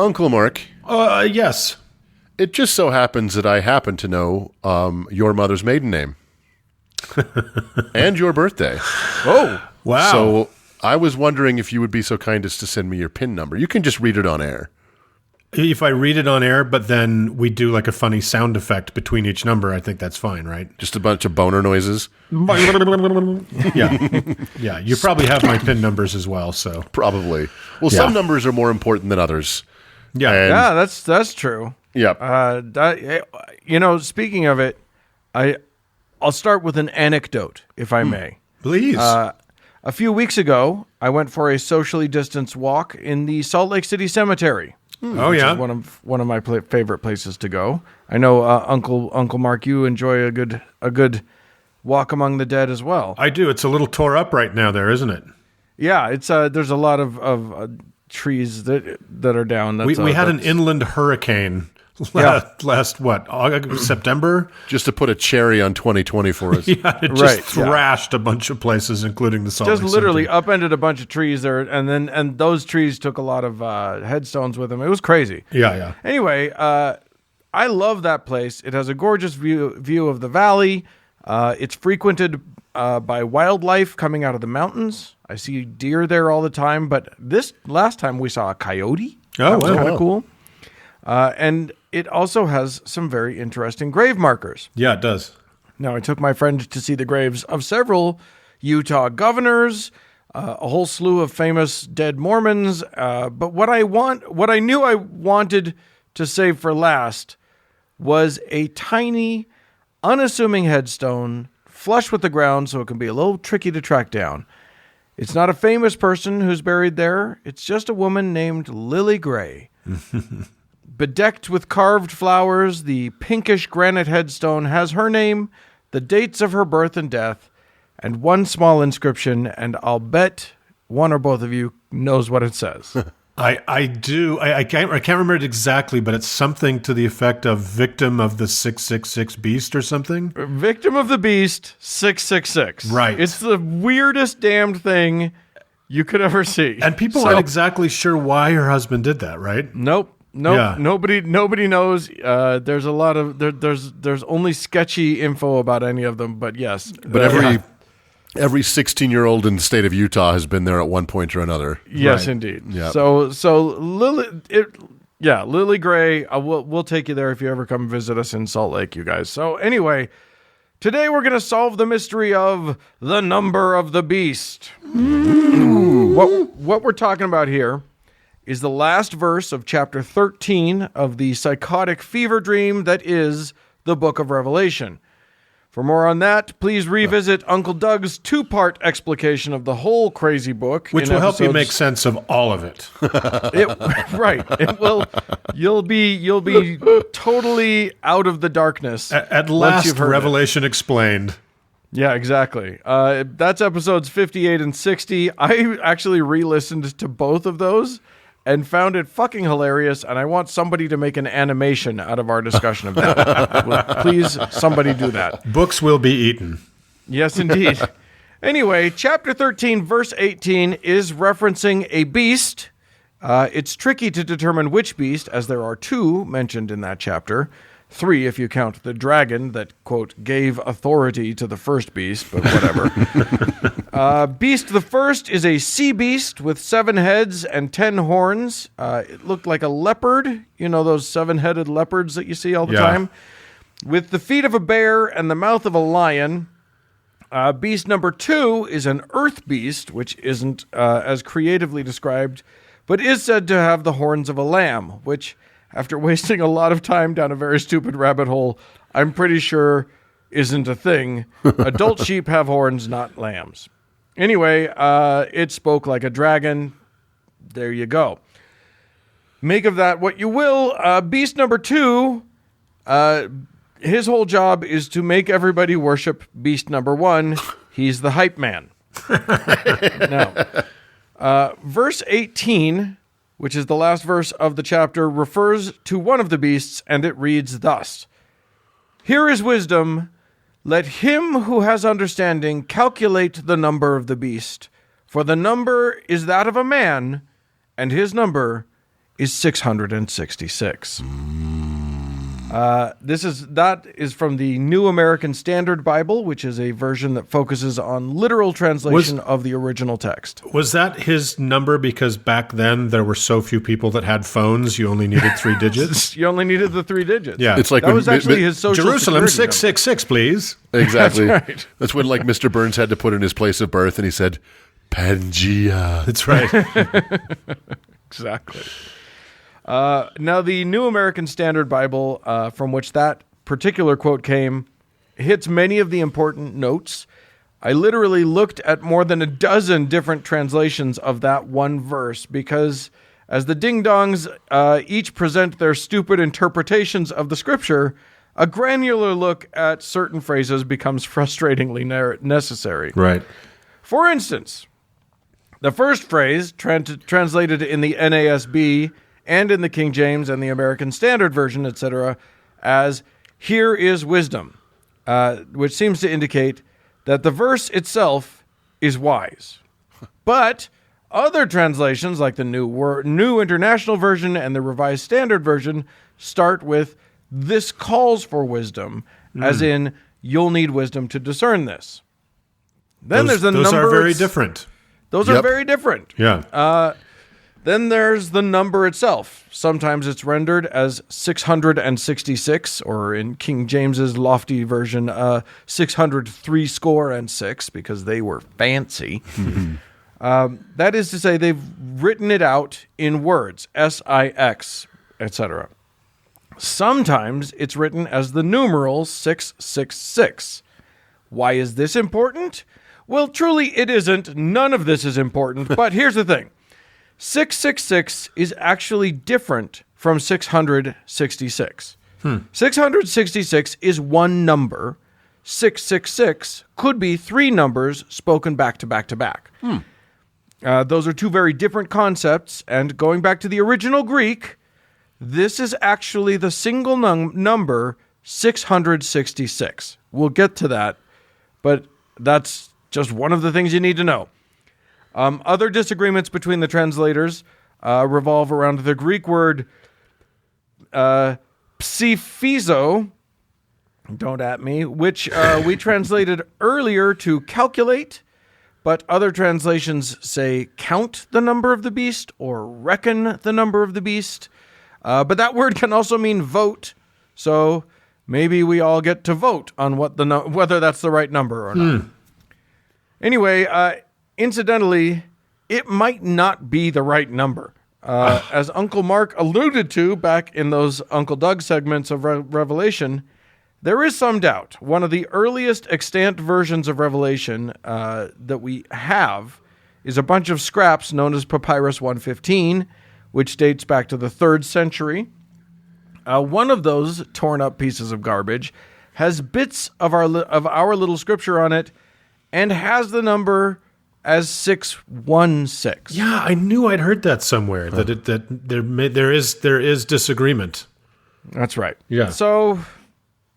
Uncle Mark. Yes. It just so happens that I happen to know your mother's maiden name. And your birthday. Oh, wow. So I was wondering if you would be so kind as to send me your PIN number. You can just read it on air. If I read it on air, but then we do like a funny sound effect between each number, I think that's fine, right? Just a bunch of boner noises. Yeah. Yeah. You probably have my PIN numbers as well, so. Probably. Well, some numbers are more important than others. Yeah. And- Yeah, that's true. Yep. Speaking of it, I'll start with an anecdote, if I may. Please. A few weeks ago, I went for a socially distanced walk in the Salt Lake City Cemetery. Oh, which yeah. is one of my favorite places to go. I know Uncle Mark, you enjoy a good walk among the dead as well. I do. It's a little tore up right now there, isn't it? Yeah, it's there's a lot of trees that are down. We had an inland hurricane last August, September? Just to put a cherry on 2020 for us. Yeah, it just thrashed a bunch of places, including the Salt Lake Just literally Cemetery. upended a bunch of trees there, and those trees took a lot of headstones with them. It was crazy. Yeah. Anyway, I love that place. It has a gorgeous view of the valley. It's frequented by wildlife coming out of the mountains. I see deer there all the time, but this last time we saw a coyote. Oh, that was wow. kind of cool. And it also has some very interesting grave markers. Yeah, it does. Now, I took my friend to see the graves of several Utah governors, a whole slew of famous dead Mormons. But what I knew I wanted to save for last was a tiny, unassuming headstone, flush with the ground, so it can be a little tricky to track down. It's not a famous person who's buried there. It's just a woman named Lily Gray. Bedecked with carved flowers, the pinkish granite headstone has her name, the dates of her birth and death, and one small inscription, and I'll bet one or both of you knows what it says. I do. I can't remember it exactly, but it's something to the effect of victim of the 666 beast or something. Victim of the Beast, 666. Right. It's the weirdest damned thing you could ever see. And people aren't exactly sure why her husband did that, right? Nope. Yeah. Nobody knows. There's a lot of there's only sketchy info about any of them, but yes. But every 16-year-old in the state of Utah has been there at one point or another. Yes, Right. indeed. Yep. So Lily Gray. We'll take you there if you ever come visit us in Salt Lake, you guys. So anyway, today we're gonna solve the mystery of the number of the beast. What we're talking about here is the last verse of chapter 13 of the psychotic fever dream that is the Book of Revelation. For more on that, please revisit Uncle Doug's two-part explication of the whole crazy book. Which in will help you episodes- make sense of all of it. Right. It will. You'll be totally out of the darkness. At once last, you've heard it. Revelation explained. Yeah, exactly. That's episodes 58 and 60. I actually re-listened to both of those and found it fucking hilarious, and I want somebody to make an animation out of our discussion of that. Please, somebody do that. Books will be eaten. Yes, indeed. Anyway, chapter 13, verse 18 is referencing a beast. It's tricky to determine which beast, as there are two mentioned in that chapter. 3 if you count the dragon that, quote, gave authority to the first beast, but whatever. Beast the first is a sea beast with 7 heads and 10 horns. It looked like a leopard, you know, those 7-headed leopards that you see all the time, with the feet of a bear and the mouth of a lion. Beast number 2 is an earth beast, which isn't as creatively described, but is said to have the horns of a lamb, which, after wasting a lot of time down a very stupid rabbit hole, I'm pretty sure isn't a thing. Adult sheep have horns, not lambs. Anyway, it spoke like a dragon. There you go. Make of that what you will. Beast number 2, his whole job is to make everybody worship beast number 1. He's the hype man. Now, verse 18, which is the last verse of the chapter, refers to one of the beasts, and it reads thus: "Here is wisdom. Let him who has understanding calculate the number of the beast, for the number is that of a man, and his number is 666. That is from the New American Standard Bible, which is a version that focuses on literal translation of the original text. Was that his number because back then there were so few people that had phones, you only needed 3 digits? You only needed the 3 digits. Yeah. It's like that when was actually his social Jerusalem security 666, please. Exactly. That's right. That's when like Mr. Burns had to put in his place of birth and he said, Pangea. That's right. Exactly. Now, the New American Standard Bible, from which that particular quote came, hits many of the important notes. I literally looked at more than a dozen different translations of that one verse because as the ding-dongs each present their stupid interpretations of the scripture, a granular look at certain phrases becomes frustratingly necessary. Right. For instance, the first phrase, translated in the NASB and in the King James and the American Standard Version, etc., as "Here is wisdom," which seems to indicate that the verse itself is wise. But other translations, like the New International Version and the Revised Standard Version, start with "This calls for wisdom," as in, you'll need wisdom to discern this. Then there's the number. Those are very different. Those are very different. Yeah. Then there's the number itself. Sometimes it's rendered as 666, or in King James's lofty version, 603 score and 6, because they were fancy. That is to say, they've written it out in words, SIX, etc. Sometimes it's written as the numeral 666. Why is this important? Well, truly it isn't. None of this is important, but here's the thing. 666 is actually different from 666. 666 is one number. 666 could be 3 numbers spoken back to back to back. Those are 2 very different concepts, and going back to the original Greek, this is actually the single number 666. We'll get to that, but that's just one of the things you need to know. Other disagreements between the translators revolve around the Greek word psiphizo, don't at me, which we translated earlier to calculate, but other translations say count the number of the beast or reckon the number of the beast. But that word can also mean vote, so maybe we all get to vote on whether that's the right number or not. Anyway, incidentally, it might not be the right number. As Uncle Mark alluded to back in those Uncle Doug segments of Revelation, there is some doubt. One of the earliest extant versions of Revelation that we have is a bunch of scraps known as Papyrus 115, which dates back to the 3rd century. One of those torn up pieces of garbage has bits of our little scripture on it and has the number as 616. Yeah, I knew I'd heard that somewhere. That there is disagreement. That's right. Yeah. So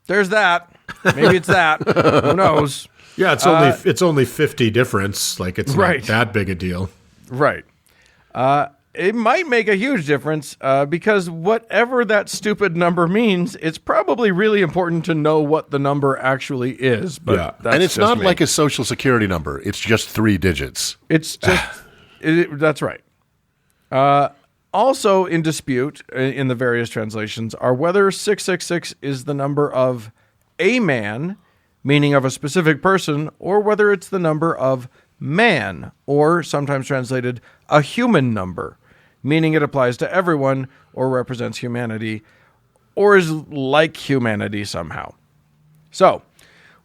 there's that. Maybe it's that. Who knows? Yeah, it's only 50 difference. Like it's not that big a deal. Right. It might make a huge difference because whatever that stupid number means, it's probably really important to know what the number actually is. But and it's not like a social security number. It's just 3 digits. It's just that's right. Also in dispute in the various translations are whether 666 is the number of a man, meaning of a specific person, or whether it's the number of man, or sometimes translated a human number, meaning it applies to everyone or represents humanity or is like humanity somehow. So,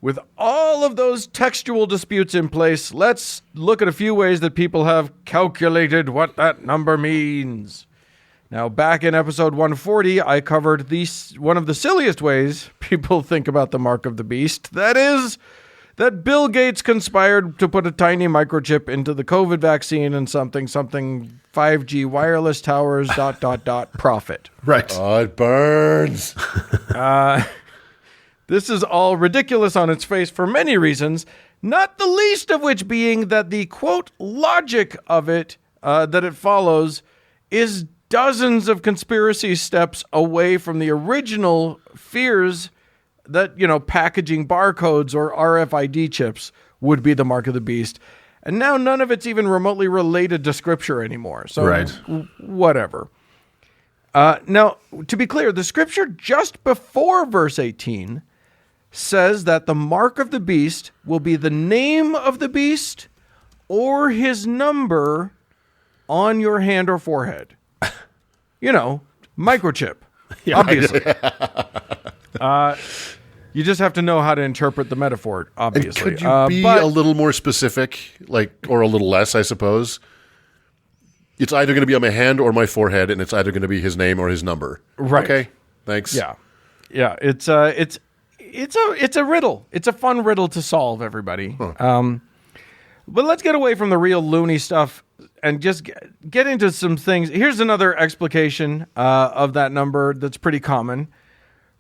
with all of those textual disputes in place, let's look at a few ways that people have calculated what that number means. Now, back in episode 140, I covered one of the silliest ways people think about the mark of the beast. That is, that Bill Gates conspired to put a tiny microchip into the COVID vaccine and something 5G wireless towers ... profit. Right. Oh, it burns. This is all ridiculous on its face for many reasons, not the least of which being that the, quote, logic of it, that it follows, is dozens of conspiracy steps away from the original fears that, packaging barcodes or RFID chips would be the mark of the beast. And now none of it's even remotely related to Scripture anymore. So Right. Whatever. Now, to be clear, the Scripture just before verse 18 says that the mark of the beast will be the name of the beast or his number on your hand or forehead. Microchip, obviously. You just have to know how to interpret the metaphor, obviously. Could you be a little more specific, or a little less, I suppose? It's either going to be on my hand or my forehead, and it's either going to be his name or his number. Right. Okay, thanks. Yeah. It's a riddle. It's a fun riddle to solve, everybody. Huh. But let's get away from the real loony stuff and just get into some things. Here's another explication of that number that's pretty common.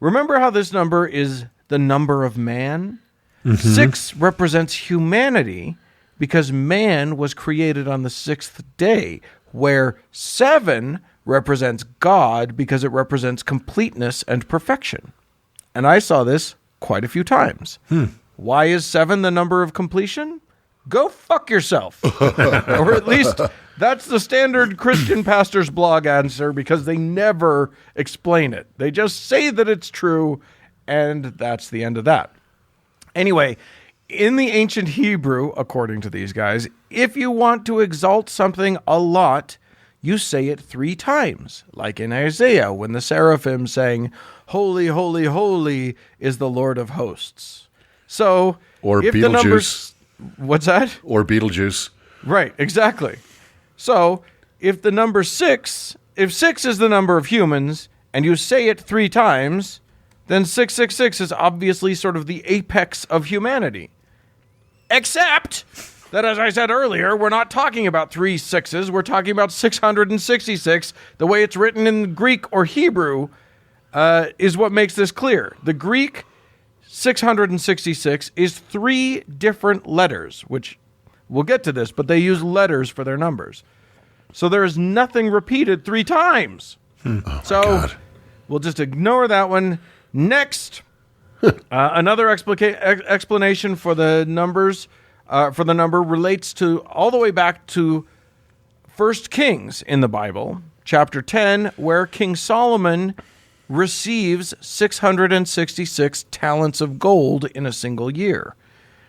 Remember how this number is the number of man? Mm-hmm. 6 represents humanity because man was created on the 6th day, where 7 represents God because it represents completeness and perfection. And I saw this quite a few times. Why is 7 the number of completion? Go fuck yourself. Or at least that's the standard Christian pastor's blog answer, because they never explain it. They just say that it's true, and that's the end of that. Anyway, in the ancient Hebrew, according to these guys, if you want to exalt something a lot, you say it 3 times, like in Isaiah when the seraphim sang, "Holy, holy, holy is the Lord of hosts." So, or if Beetlejuice. The numbers, what's that? Or Beetlejuice. Right, exactly. So, if the number 6, if 6 is the number of humans, and you say it 3 times, then 666 is obviously sort of the apex of humanity. Except that, as I said earlier, we're not talking about 3 6s. We're talking about 666. The way it's written in Greek or Hebrew is what makes this clear. The Greek 666 is 3 different letters, which we'll get to this, but they use letters for their numbers. So there is nothing repeated 3 times. God. We'll just ignore that one. Next, another explanation for the numbers, for the number relates to all the way back to 1 Kings in the Bible, chapter 10, where King Solomon receives 666 talents of gold in a single year.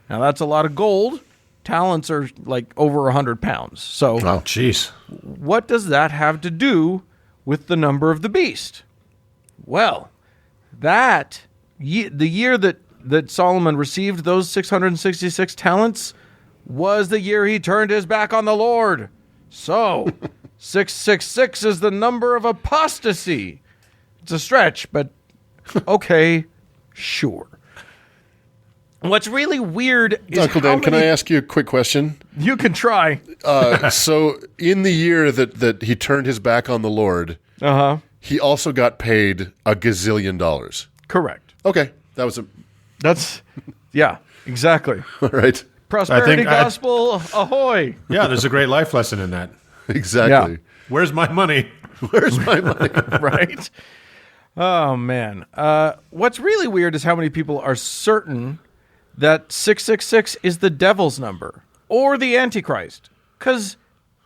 Now, that's a lot of gold. Talents are like over 100 pounds. So, oh, jeez. What does that have to do with the number of the beast? Well, the year that Solomon received those 666 talents was the year he turned his back on the Lord. So, 666 is the number of apostasy. It's a stretch, but okay, sure. What's really weird is Uncle Dan, can I ask you a quick question? You can try. So, in the year that he turned his back on the Lord, he also got paid $1 gazillion. Correct. Okay, yeah, exactly. All right. Prosperity gospel, ahoy. Yeah, there's a great life lesson in that. Exactly. Yeah. Where's my money? Where's my money? Right? Oh, man. What's really weird is how many people are certain that 666 is the devil's number or the Antichrist, because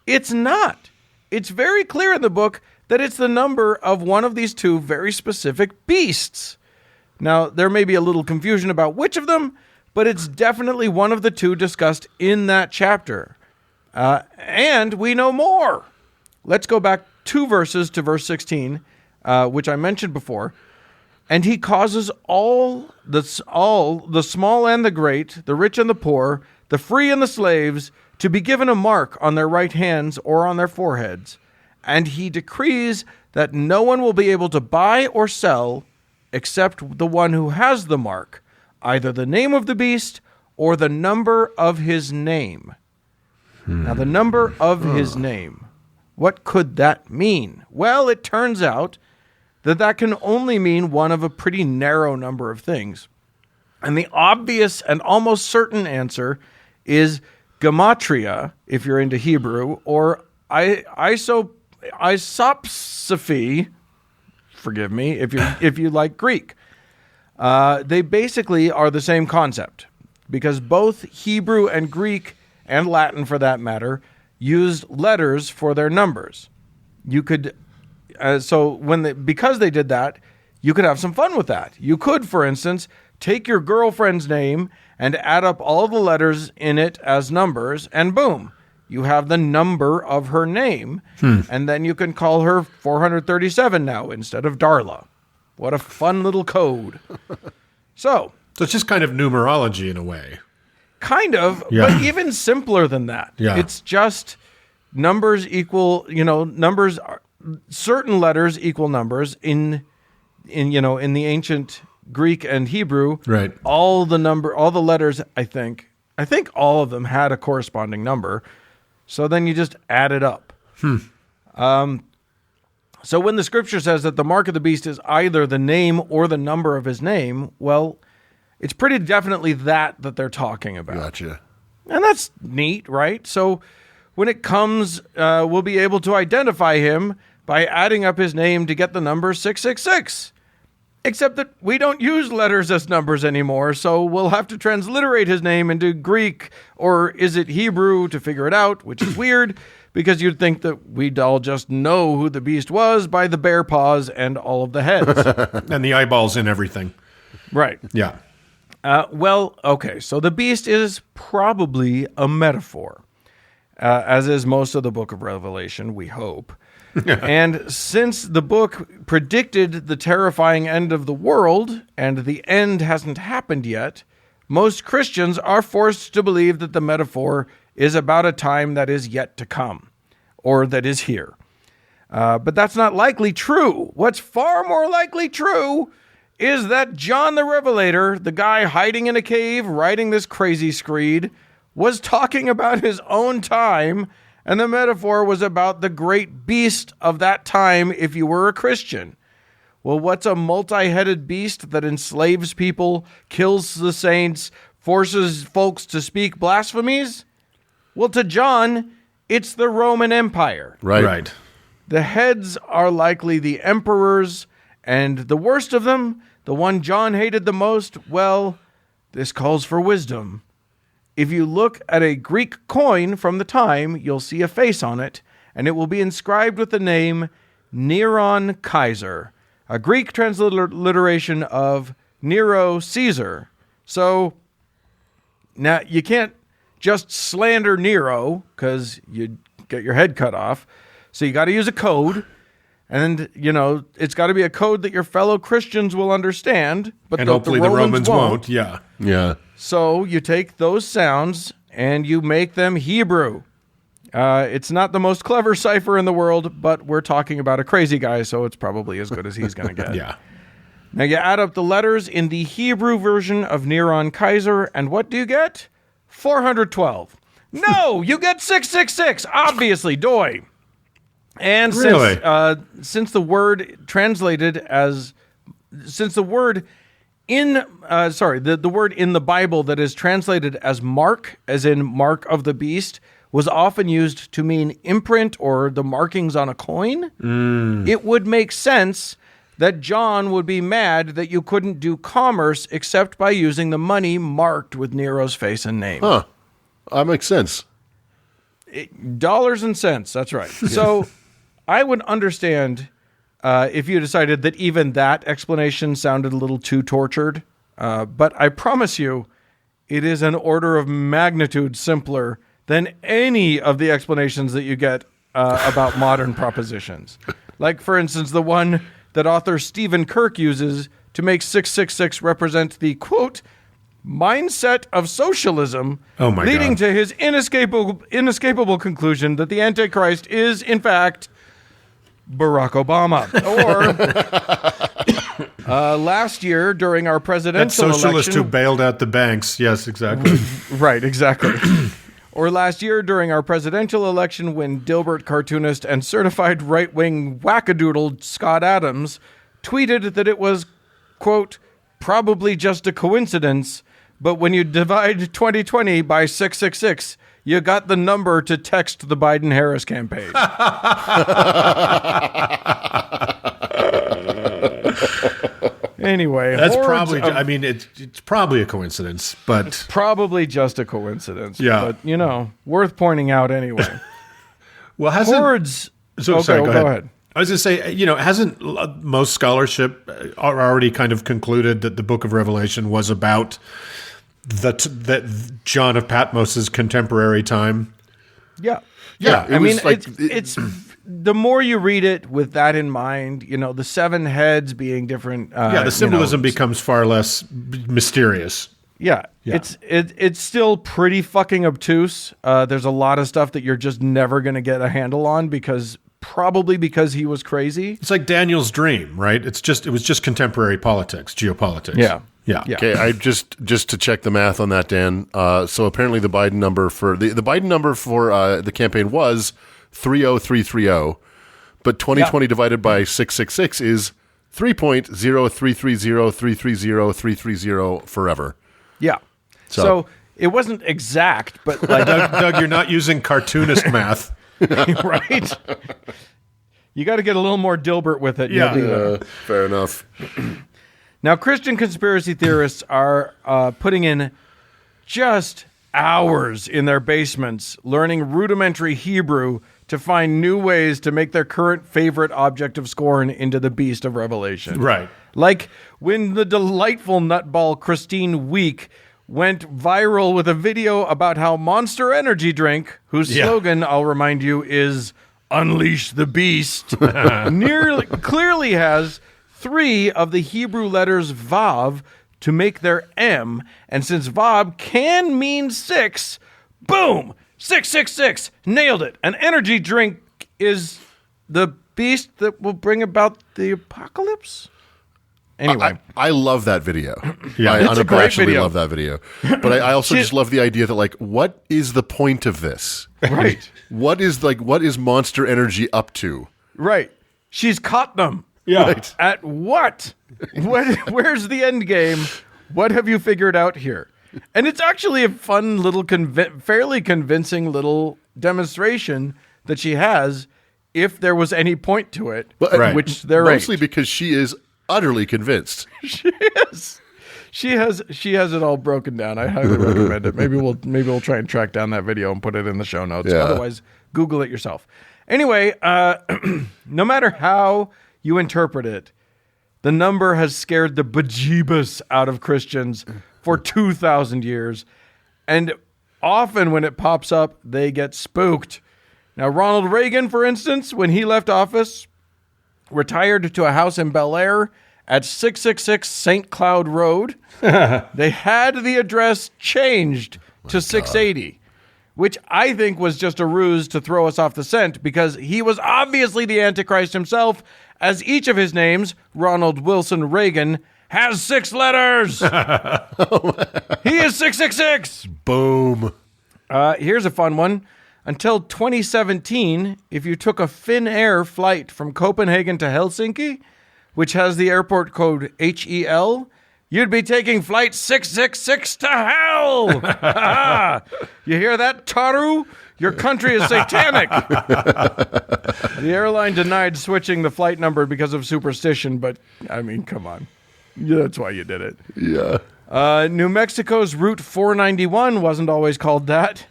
it's not. It's very clear in the book that it's the number of one of these 2 very specific beasts. Now, there may be a little confusion about which of them, but it's definitely one of the 2 discussed in that chapter. And we know more. Let's go back 2 verses to verse 16, which I mentioned before. And he causes all the small and the great, the rich and the poor, the free and the slaves, to be given a mark on their right hands or on their foreheads. And he decrees that no one will be able to buy or sell except the one who has the mark, either the name of the beast or the number of his name. Now, the number of his name, what could that mean? Well, it turns out that can only mean one of a pretty narrow number of things. And the obvious and almost certain answer is gematria, if you're into Hebrew, or isopsophy, forgive me if you like Greek. They basically are the same concept because both Hebrew and Greek, and Latin for that matter, used letters for their numbers. You could, because they did that, you could have some fun with that. You could, for instance, take your girlfriend's name and add up all the letters in it as numbers, and boom, you have the number of her name, and then you can call her 437 now instead of Darla. What a fun little code. So it's just kind of numerology in a way. Kind of, Yeah. but even simpler than that. Yeah. It's just numbers equal, numbers are, certain letters equal numbers in the ancient Greek and Hebrew. Right. All the letters, I think all of them had a corresponding number. So then you just add it up. So when the scripture says that the mark of the beast is either the name or the number of his name, well, it's pretty definitely that they're talking about. Gotcha. And that's neat, right? So when it comes, we'll be able to identify him by adding up his name to get the number 666. Except that we don't use letters as numbers anymore, so we'll have to transliterate his name into Greek, or is it Hebrew, to figure it out, which is weird, because you'd think that we'd all just know who the beast was by the bear paws and all of the heads. And the eyeballs and everything. Right. Yeah. Well, okay, so the beast is probably a metaphor, as is most of the book of Revelation, we hope. And since the book predicted the terrifying end of the world, and the end hasn't happened yet, most Christians are forced to believe that the metaphor is about a time that is yet to come, or that is here. But that's not likely true. What's far more likely true is that John the Revelator, the guy hiding in a cave writing this crazy screed, was talking about his own time, and the metaphor was about the great beast of that time if you were a Christian. Well, what's a multi-headed beast that enslaves people, kills the saints, forces folks to speak blasphemies? Well, to John, it's the Roman Empire. Right. The heads are likely the emperors, and the worst of them, the one John hated the most, well, this calls for wisdom. If you look at a Greek coin from the time, you'll see a face on it, and it will be inscribed with the name Neron Kaiser, a Greek transliteration of Nero Caesar. So, now you can't just slander Nero, because you'd get your head cut off. So you got to use a code, and, it's got to be a code that your fellow Christians will understand, but And hopefully the Romans won't. Yeah. Yeah. So you take those sounds and you make them Hebrew. It's not the most clever cipher in the world, but we're talking about a crazy guy, so it's probably as good as he's going to get. Yeah. Now you add up the letters in the Hebrew version of Neron Kaiser, and what do you get? 412. No, you get 666. Obviously, doy. And Really? since the word translated as, since the word in, the word in the Bible that is translated as mark, as in mark of the beast, was often used to mean imprint or the markings on a coin, it would make sense that John would be mad that you couldn't do commerce except by using the money marked with Nero's face and name. Huh. That makes sense. Dollars and cents, that's right. So I would understand if you decided that even that explanation sounded a little too tortured. But I promise you, it is an order of magnitude simpler than any of the explanations that you get about modern propositions. Like, for instance, the one that author Stephen Kirk uses to make 666 represent the, quote, mindset of socialism, Oh my leading God. to his inescapable conclusion that the Antichrist is, in fact, Barack Obama. Or last year during our That presidential socialist election, who bailed out the banks. Yes, exactly. right, exactly. Or last year during our presidential election when Dilbert cartoonist and certified right-wing wackadoodle Scott Adams tweeted that it was, quote, probably just a coincidence, but when you divide 2020 by 666, you got the number to text the Biden-Harris campaign. Anyway, That's hordes probably. of- I mean, it's probably a coincidence, but probably just a coincidence. Yeah. But, worth pointing out anyway. well, hasn't Hordes. So Okay, sorry, well, go go ahead. I was going to say, hasn't most scholarship already kind of concluded that the Book of Revelation was about that John of Patmos's contemporary time? Yeah. Yeah, it I mean, was like- it's the more you read it with that in mind, the 7 heads being different. Yeah, the symbolism becomes far less mysterious. Yeah, it's still pretty fucking obtuse. There's a lot of stuff that you're just never going to get a handle on because he was crazy. It's like Daniel's dream, right? It was just contemporary politics, geopolitics. Yeah. Yeah. Yeah. Okay, just to check the math on that, Dan. So apparently the Biden number for the Biden number for the campaign was 30330, but 2020 divided by 666 is 3.0330330 forever. Yeah. So it wasn't exact, but like Doug, you're not using cartoonist math. right? You got to get a little more Dilbert with it. Yeah. You'll be there. Fair enough. Now, Christian conspiracy theorists are putting in just hours in their basements learning rudimentary Hebrew to find new ways to make their current favorite object of scorn into the beast of Revelation. Right. Like when the delightful nutball Christine Week went viral with a video about how Monster Energy drink, whose slogan, I'll remind you, is Unleash the Beast, clearly has 3 of the Hebrew letters Vav to make their M, and since Vav can mean 6, boom, 666, nailed it. An energy drink is the beast that will bring about the apocalypse? Anyway. I love that video. Yeah, I it's a great unabashedly video. love that video. But I also just love the idea that, like, what is the point of this? Right. What is Monster Energy up to? Right. She's caught them. Yeah. Right. At what? Where's the end game? What have you figured out here? And it's actually a fun little, fairly convincing little demonstration that she has, if there was any point to it, Right. which there Mostly ain't. because she is utterly convinced. She has it all broken down. I highly recommend it. Maybe we'll try and track down that video and put it in the show notes. Yeah. Otherwise, Google it yourself. Anyway, no matter how you interpret it, the number has scared the bejeebus out of Christians for 2,000 years. And often when it pops up, they get spooked. Now, Ronald Reagan, for instance, when he left office, retired to a house in Bel Air at 666 St. Cloud Road. They had the address changed to 680, which I think was just a ruse to throw us off the scent because he was obviously the Antichrist himself, as each of his names, Ronald Wilson Reagan, has 6 letters. He is 666. Boom. Here's a fun one. Until 2017, if you took a Finnair flight from Copenhagen to Helsinki, which has the airport code HEL, you'd be taking flight 666 to hell. You hear that, Taru? Your country is satanic. The airline denied switching the flight number because of superstition, but, I mean, come on. Yeah, that's why you did it. Yeah. New Mexico's Route 491 wasn't always called that.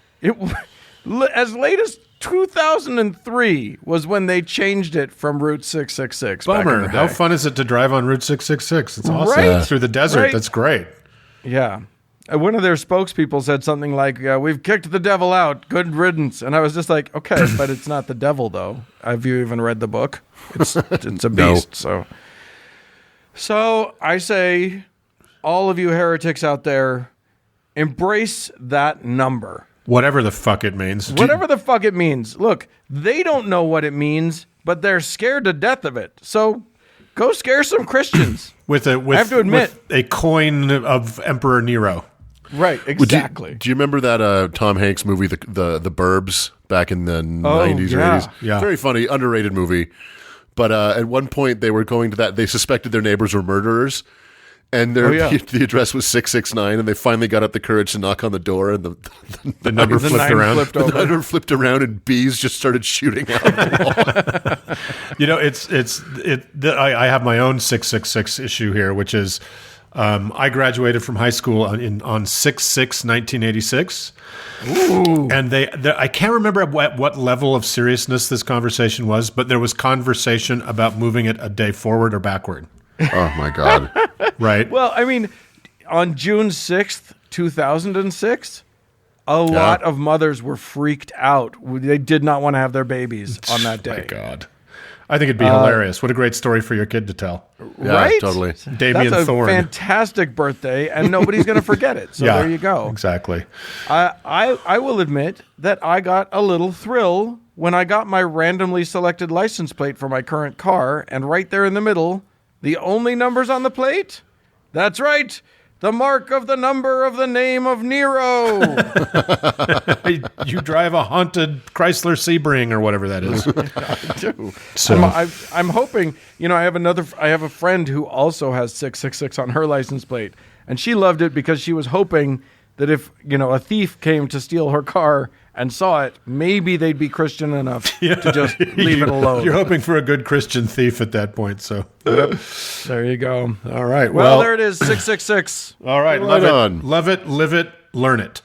As late as 2003 was when they changed it from Route 666. back in Bummer. the How day. fun is it to drive on Route 666? It's awesome. Right? Through the desert. Right. That's great. Yeah. One of their spokespeople said something like, "We've kicked the devil out. Good riddance." And I was just like, okay, but it's not the devil, though. Have you even read the book? It's a beast. So I say, all of you heretics out there, embrace that number. Whatever the fuck it means. Whatever the fuck it means. Look, they don't know what it means, but they're scared to death of it. So go scare some Christians. With I have to admit. with a coin of Emperor Nero. Right, exactly. Do you remember that Tom Hanks movie, the Burbs, back in the 90s or yeah. 80s? Yeah. Very funny, underrated movie. But at one point they were going to that. They suspected their neighbors were murderers, And the address was 669, and they finally got up the courage to knock on the door, and the number The flipped nine around. flipped the over. number flipped around, and bees just started shooting out of the wall. You know, I have my own 666 issue here, which is I graduated from high school on 6/6/1986. Ooh. And I can't remember at what level of seriousness this conversation was, but there was conversation about moving it a day forward or backward. Oh, my God. Right. Well, I mean, on June 6th, 2006, a lot of mothers were freaked out. They did not want to have their babies on that day. My God. I think it'd be hilarious. What a great story for your kid to tell. Yeah, Right? totally. Damien That's a Thorne. fantastic birthday, and nobody's going to forget it. So there you go. Exactly. I will admit that I got a little thrill when I got my randomly selected license plate for my current car, and right there in the middle, the only numbers on the plate? That's right. The mark of the number of the name of Nero. You drive a haunted Chrysler Sebring or whatever that is. I do. So- I'm hoping, I have a friend who also has 666 on her license plate, and she loved it because she was hoping that if, a thief came to steal her car and saw it, maybe they'd be Christian enough to just leave it alone. You're hoping for a good Christian thief at that point. So There you go. all right. Well, Well, there it is, 666. all right. Right Love on. it. Love it. Live it. Learn it.